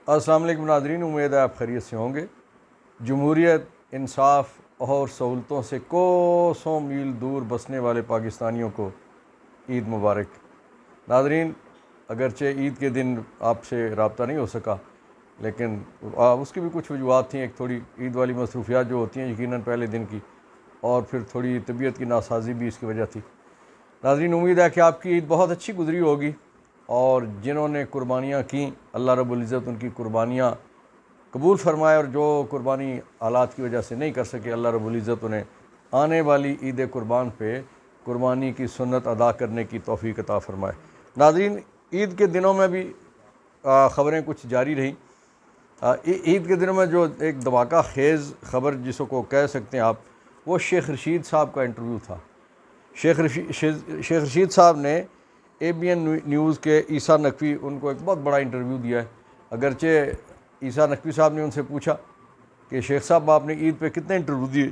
السلام علیکم ناظرین، امید ہے آپ خیریت سے ہوں گے۔ جمہوریت، انصاف اور سہولتوں سے کوسوں میل دور بسنے والے پاکستانیوں کو عید مبارک۔ ناظرین، اگرچہ عید کے دن آپ سے رابطہ نہیں ہو سکا، لیکن اس کی بھی کچھ وجوہات تھیں۔ ایک تھوڑی عید والی مصروفیات جو ہوتی ہیں یقیناً پہلے دن کی، اور پھر تھوڑی طبیعت کی ناسازی بھی اس کی وجہ تھی۔ ناظرین، امید ہے کہ آپ کی عید بہت اچھی گزری ہوگی، اور جنہوں نے قربانیاں کیں اللہ رب العزت ان کی قربانیاں قبول فرمائے، اور جو قربانی حالات کی وجہ سے نہیں کر سکے اللہ رب العزت انہیں آنے والی عید قربان پہ قربانی کی سنت ادا کرنے کی توفیق عطا فرمائے۔ ناظرین، عید کے دنوں میں بھی خبریں کچھ جاری رہیں۔ عید کے دنوں میں جو ایک دھماکہ خیز خبر جس کو کہہ سکتے ہیں آپ، وہ شیخ رشید صاحب کا انٹرویو تھا۔ شیخ رشید صاحب نے ABN نیوز کے عیسیٰ نقوی ان کو ایک بہت بڑا انٹرویو دیا ہے۔ اگرچہ عیسیٰ نقوی صاحب نے ان سے پوچھا کہ شیخ صاحب آپ نے عید پہ کتنے انٹرویو دیے،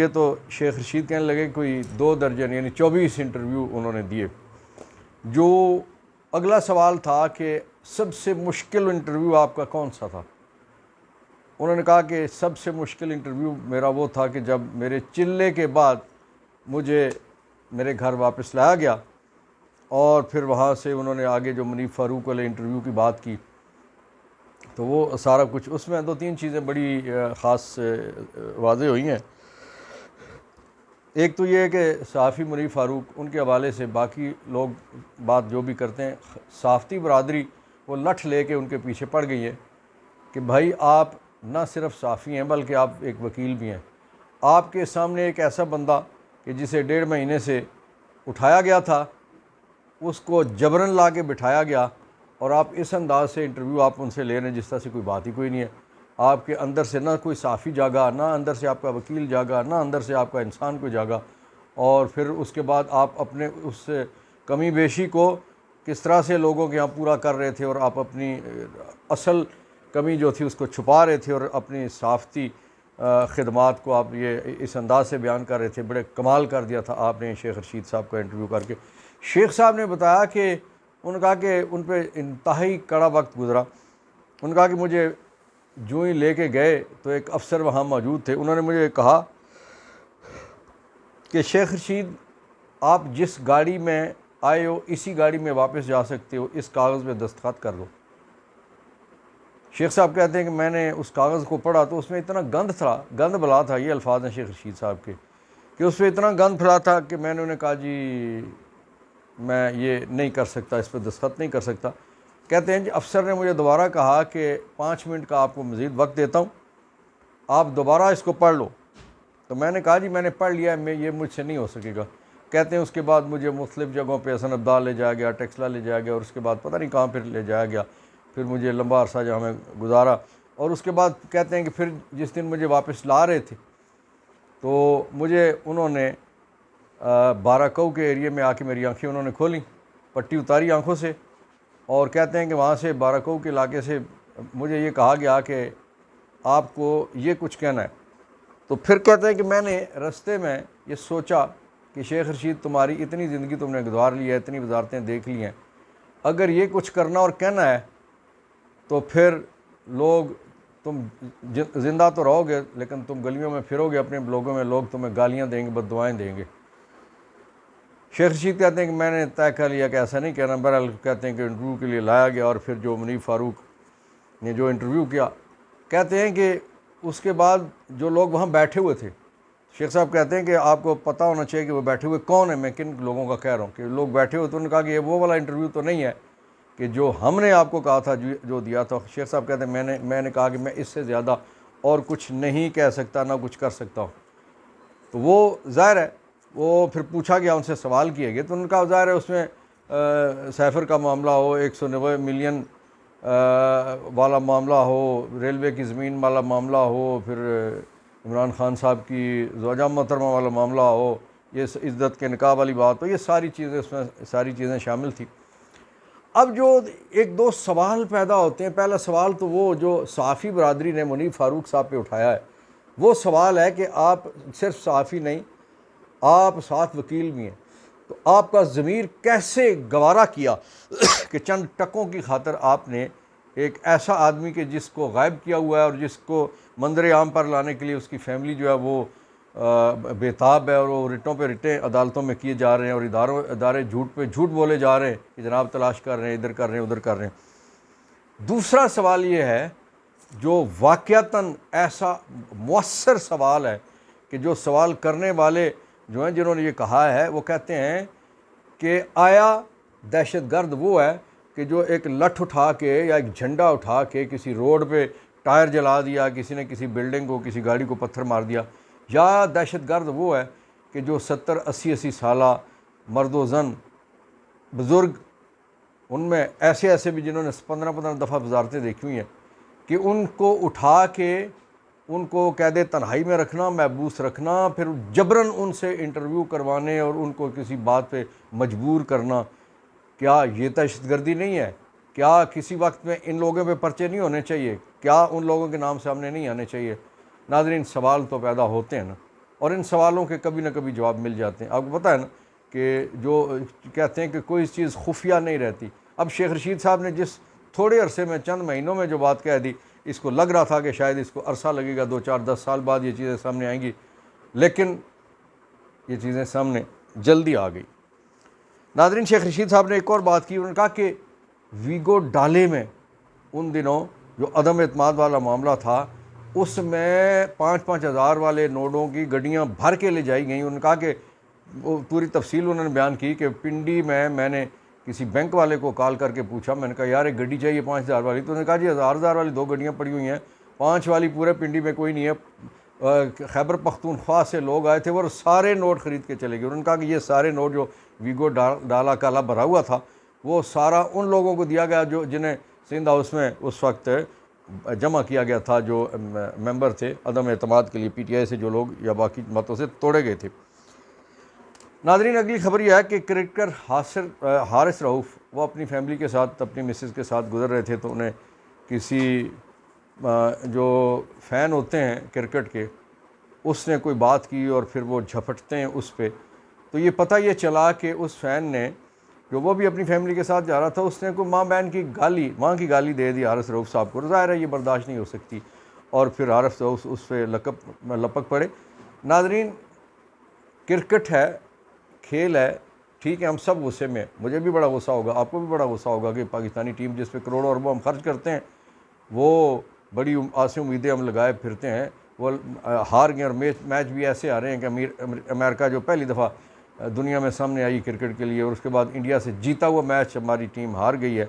تو شیخ رشید کہنے لگے کوئی 2 درجن یعنی 24 انٹرویو انہوں نے دیے۔ جو اگلا سوال تھا کہ سب سے مشکل انٹرویو آپ کا کون سا تھا؟ انہوں نے کہا کہ سب سے مشکل انٹرویو میرا وہ تھا کہ جب میرے چلے کے بعد مجھے میرے گھر واپس لایا گیا، اور پھر وہاں سے انہوں نے آگے جو منیب فاروق والے انٹرویو کی بات کی، تو وہ سارا کچھ اس میں 2-3 چیزیں بڑی خاص واضح ہوئی ہیں۔ ایک تو یہ ہے کہ صحافی منیب فاروق، ان کے حوالے سے باقی لوگ بات جو بھی کرتے ہیں، صحافتی برادری وہ لٹھ لے کے ان کے پیچھے پڑ گئی ہے کہ بھائی آپ نہ صرف صحافی ہیں بلکہ آپ ایک وکیل بھی ہیں۔ آپ کے سامنے ایک ایسا بندہ کہ جسے 1.5 مہینے سے اٹھایا گیا تھا، اس کو جبرن لا کے بٹھایا گیا، اور آپ اس انداز سے انٹرویو آپ ان سے لے رہے ہیں جس طرح سے کوئی بات ہی کوئی نہیں ہے۔ آپ کے اندر سے نہ کوئی صحافی جاگا، نہ اندر سے آپ کا وکیل جاگا، نہ اندر سے آپ کا انسان کوئی جاگا، اور پھر اس کے بعد آپ اپنے اس کمی بیشی کو کس طرح سے لوگوں کے یہاں پورا کر رہے تھے، اور آپ اپنی اصل کمی جو تھی اس کو چھپا رہے تھے، اور اپنی صحافتی خدمات کو آپ یہ اس انداز سے بیان کر رہے تھے۔ بڑے کمال کر دیا تھا آپ نے شیخ رشید صاحب کا انٹرویو کر کے۔ شیخ صاحب نے بتایا کہ انہوں نے کہا کہ ان پہ انتہائی کڑا وقت گزرا۔ انہوں نے کہا کہ مجھے جو ہی لے کے گئے تو ایک افسر وہاں موجود تھے، انہوں نے مجھے کہا کہ شیخ رشید، آپ جس گاڑی میں آئے ہو اسی گاڑی میں واپس جا سکتے ہو، اس کاغذ پہ دستخط کر دو۔ شیخ صاحب کہتے ہیں کہ میں نے اس کاغذ کو پڑھا تو اس میں اتنا گند بلا تھا، یہ الفاظ ہیں شیخ رشید صاحب کے، کہ اس پہ اتنا گند پھیلا تھا کہ میں نے انہیں کہا جی میں یہ نہیں کر سکتا، اس پہ دستخط نہیں کر سکتا۔ کہتے ہیں جی افسر نے مجھے دوبارہ کہا کہ 5 منٹ کا آپ کو مزید وقت دیتا ہوں، آپ دوبارہ اس کو پڑھ لو۔ تو میں نے کہا جی میں نے پڑھ لیا ہے، یہ مجھ سے نہیں ہو سکے گا۔ کہتے ہیں اس کے بعد مجھے مختلف جگہوں پہ حسن عبدال لے جایا گیا، ٹیکسلا لے جایا گیا، اور اس کے بعد پتہ نہیں کہاں پھر لے جایا گیا، پھر مجھے لمبا عرصہ جہاں میں گزارا، اور اس کے بعد کہتے ہیں کہ پھر جس دن مجھے واپس لا رہے تھے تو مجھے انہوں نے بارہ کے ایریے میں آ کے میری آنکھیں انہوں نے کھولیں، پٹی اتاری آنکھوں سے، اور کہتے ہیں کہ وہاں سے بارہ کے علاقے سے مجھے یہ کہا گیا کہ آپ کو یہ کچھ کہنا ہے۔ تو پھر کہتے ہیں کہ میں نے رستے میں یہ سوچا کہ شیخ رشید، تمہاری اتنی زندگی تم نے گزار لی ہے، اتنی وزارتیں دیکھ لی ہیں، اگر یہ کچھ کرنا اور کہنا ہے تو پھر لوگ، تم زندہ تو رہو گے لیکن تم گلیوں میں پھرو گے اپنے لوگوں میں، لوگ تمہیں گالیاں دیں گے، بد دعائیں دیں گے۔ شیخ رشید کہتے ہیں کہ میں نے طے کر لیا کہ ایسا نہیں کہنا۔ بہرحال کہتے ہیں کہ انٹرویو کے لیے لایا گیا، اور پھر جو منیب فاروق نے جو انٹرویو کیا، کہتے ہیں کہ اس کے بعد جو لوگ وہاں بیٹھے ہوئے تھے، شیخ صاحب کہتے ہیں کہ آپ کو پتہ ہونا چاہیے کہ وہ بیٹھے ہوئے کون ہیں، میں کن لوگوں کا کہہ رہا ہوں کہ لوگ بیٹھے ہوئے، تو انہوں نے کہا کہ یہ وہ والا انٹرویو تو نہیں ہے کہ جو ہم نے آپ کو کہا تھا جو دیا تھا۔ شیخ صاحب کہتے ہیں میں نے کہا کہ میں اس سے زیادہ اور کچھ نہیں کہہ سکتا، نہ کچھ کر سکتا ہوں۔ تو وہ ظاہر ہے، وہ پھر پوچھا گیا، ان سے سوال کیے گئے، تو ان کا ظاہر ہے اس میں سیفر کا معاملہ ہو، 190 ملین والا معاملہ ہو، ریلوے کی زمین والا معاملہ ہو، پھر عمران خان صاحب کی زوجہ محترمہ والا معاملہ ہو، یہ عزت کے نکاح والی بات ہو، یہ ساری چیزیں اس میں ساری چیزیں شامل تھیں۔ اب جو 1-2 سوال پیدا ہوتے ہیں، پہلا سوال تو وہ جو صحافی برادری نے منیب فاروق صاحب پہ اٹھایا ہے، وہ سوال ہے کہ آپ صرف صحافی نہیں، آپ ساتھ وکیل بھی ہیں، تو آپ کا ضمیر کیسے گوارا کیا کہ چند ٹکوں کی خاطر آپ نے ایک ایسا آدمی کہ جس کو غائب کیا ہوا ہے اور جس کو منظر عام پر لانے کے لیے اس کی فیملی جو ہے وہ بےتاب ہے، اور وہ رٹوں پہ رٹیں عدالتوں میں کیے جا رہے ہیں، اور ادارے جھوٹ پہ جھوٹ بولے جا رہے ہیں کہ جناب تلاش کر رہے ہیں، ادھر کر رہے ہیں، ادھر کر رہے ہیں۔ دوسرا سوال یہ ہے جو واقعتاً ایسا مؤثر سوال ہے کہ جو سوال کرنے والے جو ہیں جنہوں نے یہ کہا ہے وہ کہتے ہیں کہ آیا دہشت گرد وہ ہے کہ جو ایک لٹھ اٹھا کے یا ایک جھنڈا اٹھا کے کسی روڈ پہ ٹائر جلا دیا، کسی نے کسی بلڈنگ کو، کسی گاڑی کو پتھر مار دیا، یا دہشت گرد وہ ہے کہ جو 70-80 سالہ مرد و زن بزرگ، ان میں ایسے بھی جنہوں نے 15 دفعہ وزارتیں دیکھی ہوئی ہیں، کہ ان کو اٹھا کے ان کو قید تنہائی میں رکھنا، محبوس رکھنا، پھر جبراً ان سے انٹرویو کروانے اور ان کو کسی بات پہ مجبور کرنا، کیا یہ دہشت گردی نہیں ہے؟ کیا کسی وقت میں ان لوگوں پہ پرچے نہیں ہونے چاہیے؟ کیا ان لوگوں کے نام سامنے نہیں آنے چاہیے؟ ناظرین، سوال تو پیدا ہوتے ہیں نا، اور ان سوالوں کے کبھی نہ کبھی جواب مل جاتے ہیں۔ آپ کو پتہ ہے نا کہ جو کہتے ہیں کہ کوئی چیز خفیہ نہیں رہتی۔ اب شیخ رشید صاحب نے جس تھوڑے عرصے میں، چند مہینوں میں جو بات کہہ دی، اس کو لگ رہا تھا کہ شاید اس کو عرصہ لگے گا، 2-4-10 سال بعد یہ چیزیں سامنے آئیں گی، لیکن یہ چیزیں سامنے جلدی آ گئی۔ ناظرین، شیخ رشید صاحب نے ایک اور بات کی، انہوں نے کہا کہ ویگو ڈالے میں ان دنوں جو عدم اعتماد والا معاملہ تھا، اس میں 5-5 ہزار والے نوٹوں کی گڈیاں بھر کے لے جائی گئیں۔ انہوں نے کہا کہ وہ پوری تفصیل انہوں نے بیان کی کہ پنڈی میں نے کسی بینک والے کو کال کر کے پوچھا، میں نے کہا یار ایک گڈی چاہیے 5,000 والی، تو انہوں نے کہا جی 1,000 والی 2 گڈیاں پڑی ہوئی ہیں، 5 والی پورے پنڈی میں کوئی نہیں ہے۔ خیبر پختونخوا سے لوگ آئے تھے، وہ سارے نوٹ خرید کے چلے گئے۔ انہوں نے کہا کہ یہ سارے نوٹ جو ویگو ڈالا کالا بھرا ہوا تھا، وہ سارا ان لوگوں کو دیا گیا جو جنہیں سندھ ہاؤس میں اس وقت جمع کیا گیا تھا، جو ممبر تھے عدم اعتماد کے لیے، پی ٹی آئی سے جو لوگ یا باقی جماعتوں سے توڑے گئے تھے۔ ناظرین، اگلی خبر یہ ہے کہ کرکٹر حارث رؤف وہ اپنی فیملی کے ساتھ، اپنی مسز کے ساتھ گزر رہے تھے، تو انہیں کسی جو فین ہوتے ہیں کرکٹ کے، اس نے کوئی بات کی اور پھر وہ جھپٹتے ہیں اس پہ، تو یہ پتہ یہ چلا کہ اس فین نے، جو وہ بھی اپنی فیملی کے ساتھ جا رہا تھا، اس نے کوئی ماں کی گالی دے دی حارث رؤف صاحب کو۔ ظاہر ہے یہ برداشت نہیں ہو سکتی، اور پھر حارث رؤف اس پہ لپک پڑے۔ ناظرین، کرکٹ ہے، کھیل ہے، ٹھیک ہے، ہم سب غصے میں، مجھے بھی بڑا غصہ ہوگا، آپ کو بھی بڑا غصہ ہوگا کہ پاکستانی ٹیم جس پہ کروڑوں اربوں ہم خرچ کرتے ہیں، وہ بڑی آسیں امیدیں ہم لگائے پھرتے ہیں، وہ ہار گئے، اور میچ بھی ایسے آ رہے ہیں کہ امریکہ جو پہلی دفعہ دنیا میں سامنے آئی کرکٹ کے لیے، اور اس کے بعد انڈیا سے جیتا ہوا میچ ہماری ٹیم ہار گئی ہے۔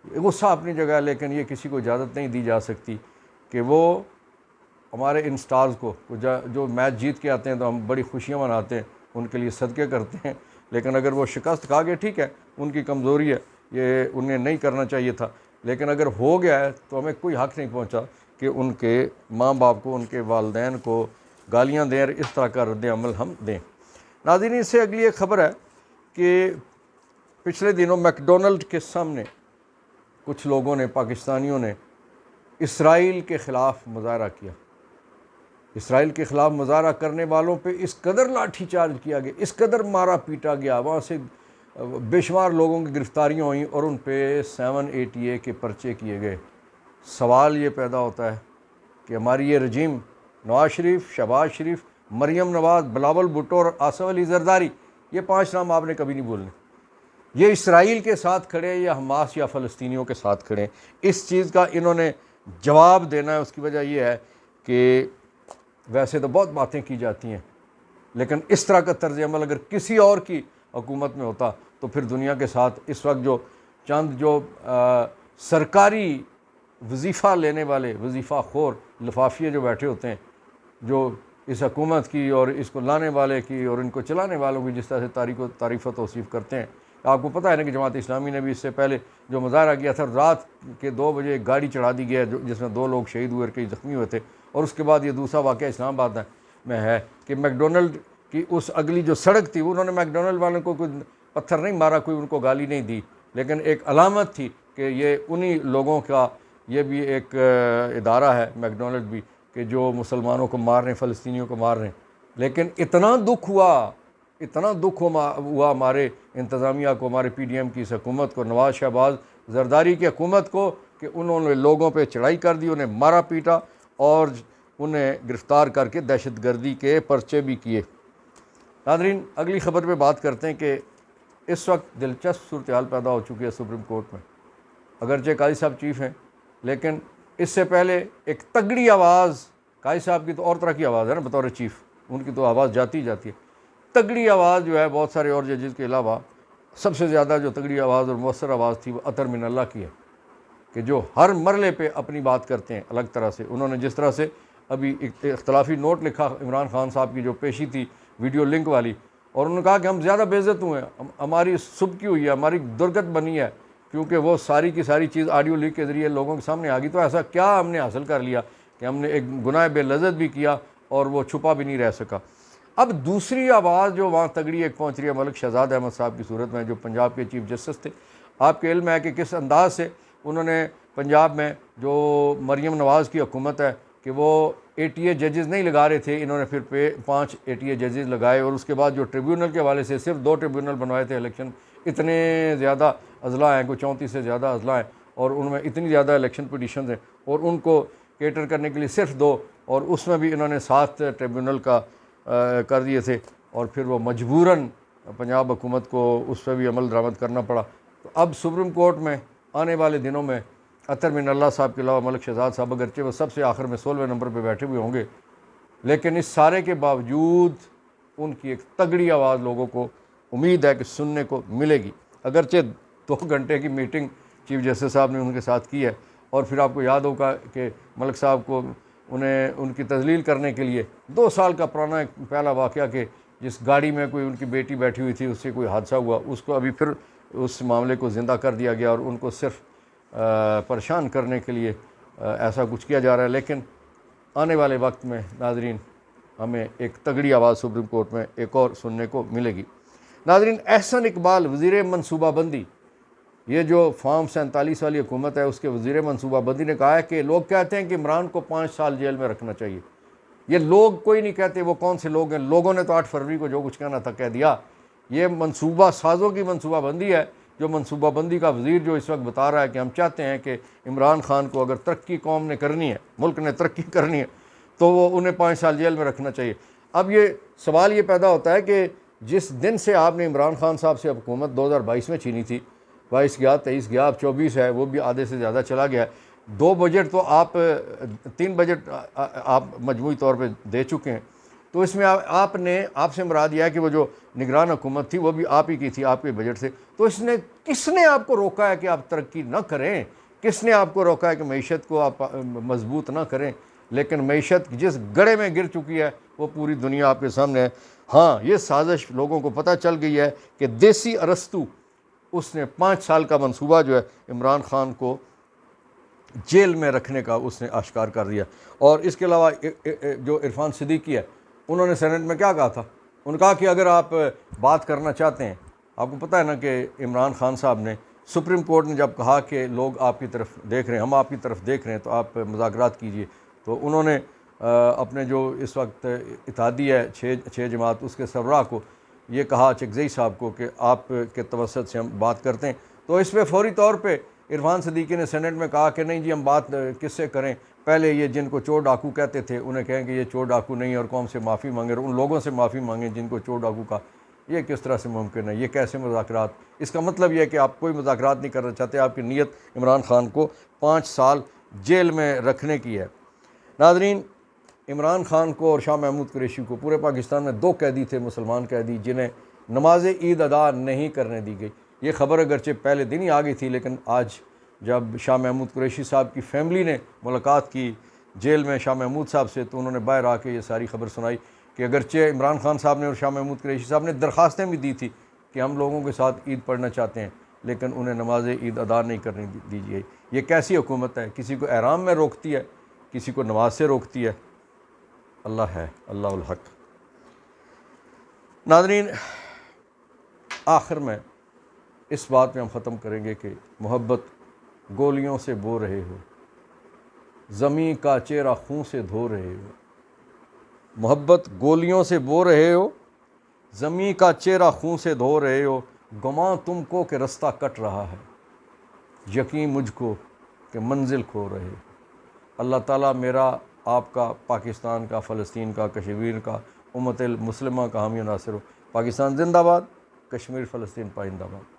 غصہ اپنی جگہ ہے، لیکن یہ کسی کو اجازت نہیں دی جا سکتی کہ وہ ہمارے ان سٹارز کو جو میچ جیت کے آتے ہیں تو ہم بڑی خوشیاں مناتے ہیں، ان کے لیے صدقے کرتے ہیں، لیکن اگر وہ شکست کھا گئے، ٹھیک ہے، ان کی کمزوری ہے، یہ انہیں نہیں کرنا چاہیے تھا، لیکن اگر ہو گیا ہے تو ہمیں کوئی حق نہیں پہنچا کہ ان کے ماں باپ کو، ان کے والدین کو گالیاں دیں اور اس طرح کا رد عمل ہم دیں۔ ناظرین، اس سے اگلی ایک خبر ہے کہ پچھلے دنوں میک ڈونلڈ کے سامنے کچھ لوگوں نے، پاکستانیوں نے، اسرائیل کے خلاف مظاہرہ کیا۔ اسرائیل کے خلاف مظاہرہ کرنے والوں پہ اس قدر لاٹھی چارج کیا گیا، اس قدر مارا پیٹا گیا، وہاں سے بے شمار لوگوں کی گرفتاریاں ہوئیں اور ان پہ 780A کے پرچے کیے گئے۔ سوال یہ پیدا ہوتا ہے کہ ہماری یہ رجیم، نواز شریف، شہباز شریف، مریم نواز، بلاول بھٹو اور آصف علی زرداری، یہ 5 نام آپ نے کبھی نہیں بولنے، یہ اسرائیل کے ساتھ کھڑے یا حماس یا فلسطینیوں کے ساتھ کھڑے، اس چیز کا انہوں نے جواب دینا ہے۔ اس کی وجہ یہ ہے کہ ویسے تو بہت باتیں کی جاتی ہیں، لیکن اس طرح کا طرز عمل اگر کسی اور کی حکومت میں ہوتا تو پھر دنیا کے ساتھ اس وقت جو سرکاری وظیفہ لینے والے، وظیفہ خور لفافیے جو بیٹھے ہوتے ہیں، جو اس حکومت کی اور اس کو لانے والے کی اور ان کو چلانے والوں کی جس طرح سے تعریف و توصیف کرتے ہیں، آپ کو پتہ ہے نا کہ جماعت اسلامی نے بھی اس سے پہلے جو مظاہرہ کیا تھا، رات کے 2 بجے ایک گاڑی چڑھا دی گیا جس میں 2 لوگ شہید ہوئے اور کئی زخمی ہوئے تھے، اور اس کے بعد یہ دوسرا واقعہ اسلام آباد میں ہے کہ میک ڈونلڈ کی اس اگلی جو سڑک تھی، انہوں نے میک ڈونلڈ والوں کو کوئی پتھر نہیں مارا، کوئی ان کو گالی نہیں دی، لیکن ایک علامت تھی کہ یہ انہی لوگوں کا یہ بھی ایک ادارہ ہے میک ڈونلڈ بھی، کہ جو مسلمانوں کو مار رہے ہیں، فلسطینیوں کو مار رہے ہیں۔ لیکن اتنا دکھ ہوا اتنا دکھ ہوا ہمارے انتظامیہ کو، ہمارے پی ڈی ایم کی اس حکومت کو، نواز شہباز زرداری کی حکومت کو، کہ انہوں نے لوگوں پہ چڑھائی کر دی، انہیں مارا پیٹا اور انہیں گرفتار کر کے دہشت گردی کے پرچے بھی کیے۔ ناظرین، اگلی خبر پہ بات کرتے ہیں کہ اس وقت دلچسپ صورتحال پیدا ہو چکی ہے سپریم کورٹ میں۔ اگرچہ قاضی صاحب چیف ہیں، لیکن اس سے پہلے ایک تگڑی آواز، قاضی صاحب کی تو اور طرح کی آواز ہے نا بطور چیف، ان کی تو آواز جاتی ہے، تگڑی آواز جو ہے بہت سارے اور ججز کے علاوہ سب سے زیادہ جو تگڑی آواز اور مؤثر آواز تھی وہ عطر من اللہ کی ہے، کہ جو ہر مرحلے پہ اپنی بات کرتے ہیں الگ طرح سے۔ انہوں نے جس طرح سے ابھی اختلافی نوٹ لکھا عمران خان صاحب کی جو پیشی تھی ویڈیو لنک والی، اور انہوں نے کہا کہ ہم زیادہ بے عزت ہوئے ہیں، ہماری سبکی ہوئی ہے، ہماری درگت بنی ہے، کیونکہ وہ ساری کی ساری چیز آڈیو لیک کے ذریعے لوگوں کے سامنے آ گئی، تو ایسا کیا ہم نے حاصل کر لیا کہ ہم نے ایک گناہ بے لذت بھی کیا اور وہ چھپا بھی نہیں رہ سکا۔ اب دوسری آواز جو وہاں تگڑی ایک پہنچ رہی ہے ملک شہزاد احمد صاحب کی صورت میں، جو پنجاب کے چیف جسٹس تھے۔ آپ کے علم ہے کہ کس انداز سے انہوں نے پنجاب میں جو مریم نواز کی حکومت ہے کہ وہ 88 ججز نہیں لگا رہے تھے، انہوں نے پھر 5 88 ججز لگائے، اور اس کے بعد جو ٹریبیونل کے حوالے سے صرف 2 ٹریبیونل بنوائے تھے الیکشن، اتنے زیادہ اضلاع ہیں، کوئی 34 سے زیادہ اضلاع ہیں، اور ان میں اتنی زیادہ الیکشن پٹیشنز ہیں، اور ان کو کیٹر کرنے کے لیے صرف 2، اور اس میں بھی انہوں نے 7 ٹریبیونل کا کر دیے تھے، اور پھر وہ مجبوراً پنجاب حکومت کو اس پہ بھی عمل درآمد کرنا پڑا۔ تو اب سپریم کورٹ میں آنے والے دنوں میں عطر من اللہ صاحب کے علاوہ ملک شہزاد صاحب، اگرچہ وہ سب سے آخر میں 16ویں نمبر پہ بیٹھے ہوئے ہوں گے، لیکن اس سارے کے باوجود ان کی ایک تگڑی آواز لوگوں کو امید ہے کہ سننے کو ملے گی۔ اگرچہ 2 گھنٹے کی میٹنگ چیف جسٹس صاحب نے ان کے ساتھ کی ہے، اور پھر آپ کو یاد ہوگا کہ ملک صاحب کو انہیں ان کی تذلیل کرنے کے لیے 2 سال کا پرانا ایک پہلا واقعہ کہ جس گاڑی میں کوئی ان کی بیٹی بیٹھی ہوئی تھی، اس سے کوئی حادثہ ہوا، اس کو ابھی پھر اس معاملے کو زندہ کر دیا گیا، اور ان کو صرف پریشان کرنے کے لیے ایسا کچھ کیا جا رہا ہے۔ لیکن آنے والے وقت میں ناظرین ہمیں ایک تگڑی آواز سپریم کورٹ میں ایک اور سننے کو ملے گی۔ ناظرین، احسن اقبال وزیر منصوبہ بندی، یہ جو فارم 47 والی حکومت ہے اس کے وزیر منصوبہ بندی نے کہا ہے کہ لوگ کہتے ہیں کہ عمران کو 5 سال جیل میں رکھنا چاہیے۔ یہ لوگ کوئی نہیں کہتے، وہ کون سے لوگ ہیں؟ لوگوں نے تو 8 فروری کو جو کچھ کہنا تھا کہہ دیا۔ یہ منصوبہ سازوں کی منصوبہ بندی ہے، جو منصوبہ بندی کا وزیر جو اس وقت بتا رہا ہے کہ ہم چاہتے ہیں کہ عمران خان کو اگر ترقی قوم نے کرنی ہے، ملک نے ترقی کرنی ہے، تو وہ انہیں 5 سال جیل میں رکھنا چاہیے۔ اب یہ سوال یہ پیدا ہوتا ہے کہ جس دن سے آپ نے عمران خان صاحب سے حکومت 2022 میں چھینی تھی، 22 گیا، 23 گیا، اب 24 ہے، وہ بھی آدھے سے زیادہ چلا گیا ہے۔ 2 بجٹ تو آپ 3 بجٹ آپ مجموعی طور پہ دے چکے ہیں، تو اس میں آپ سے مراد یہ ہے کہ وہ جو نگران حکومت تھی وہ بھی آپ ہی کی تھی، آپ کے بجٹ سے۔ تو کس نے آپ کو روکا ہے کہ آپ ترقی نہ کریں؟ کس نے آپ کو روکا ہے کہ معیشت کو آپ مضبوط نہ کریں؟ لیکن معیشت جس گڑھے میں گر چکی ہے وہ پوری دنیا آپ کے سامنے ہے۔ ہاں، یہ سازش لوگوں کو پتہ چل گئی ہے کہ دیسی ارسطو، اس نے 5 سال کا منصوبہ جو ہے عمران خان کو جیل میں رکھنے کا اس نے آشکار کر دیا۔ اور اس کے علاوہ جو عرفان صدیقی ہے، انہوں نے سینٹ میں کیا کہا تھا؟ انہوں نے کہا کہ اگر آپ بات کرنا چاہتے ہیں، آپ کو پتہ ہے نا کہ عمران خان صاحب نے، سپریم کورٹ نے جب کہا کہ لوگ آپ کی طرف دیکھ رہے ہیں، ہم آپ کی طرف دیکھ رہے ہیں، تو آپ مذاکرات کیجئے، تو انہوں نے اپنے جو اس وقت اتحادی ہے 6 جماعت، اس کے سربراہ کو یہ کہا، چکزئی صاحب کو، کہ آپ کے توسط سے ہم بات کرتے ہیں۔ تو اس پہ فوری طور پہ عرفان صدیقی نے سینٹ میں کہا کہ نہیں جی، ہم بات کس سے کریں؟ پہلے یہ جن کو چور ڈاکو کہتے تھے انہیں کہیں کہ یہ چور ڈاکو نہیں، اور قوم سے معافی مانگیں، اور ان لوگوں سے معافی مانگیں جن کو چور ڈاکو کا۔ یہ کس طرح سے ممکن ہے؟ یہ کیسے مذاکرات؟ اس کا مطلب یہ ہے کہ آپ کوئی مذاکرات نہیں کرنا چاہتے، آپ کی نیت عمران خان کو 5 سال جیل میں رکھنے کی ہے۔ ناظرین، عمران خان کو اور شاہ محمود قریشی کو، پورے پاکستان میں 2 قیدی تھے، مسلمان قیدی، جنہیں نماز عید ادا نہیں کرنے دی گئی۔ یہ خبر اگرچہ پہلے دن ہی آ گئی تھی، لیکن آج جب شاہ محمود قریشی صاحب کی فیملی نے ملاقات کی جیل میں شاہ محمود صاحب سے، تو انہوں نے باہر آ کے یہ ساری خبر سنائی کہ اگرچہ عمران خان صاحب نے اور شاہ محمود قریشی صاحب نے درخواستیں بھی دی تھی کہ ہم لوگوں کے ساتھ عید پڑھنا چاہتے ہیں، لیکن انہیں نماز عید ادا نہیں کرنے دی گئی۔ یہ کیسی حکومت ہے؟ کسی کو احرام میں روکتی ہے، کسی کو نماز سے روکتی ہے۔ اللہ ہے، اللہ الحق۔ ناظرین، آخر میں اس بات میں ہم ختم کریں گے کہ محبت گولیوں سے بو رہے ہو، زمیں کا چہرہ خون سے دھو رہے ہو۔ محبت گولیوں سے بو رہے ہو، زمیں کا چہرہ خون سے دھو رہے ہو، گمان تم کو کہ رستہ کٹ رہا ہے، یقین مجھ کو کہ منزل کھو رہے ہو۔ اللہ تعالیٰ میرا، آپ کا، پاکستان کا، فلسطین کا، کشمیر کا، امت المسلمہ کا حامی و ناصر ہو۔ پاکستان زندہ باد، کشمیر فلسطین پائندہ باد۔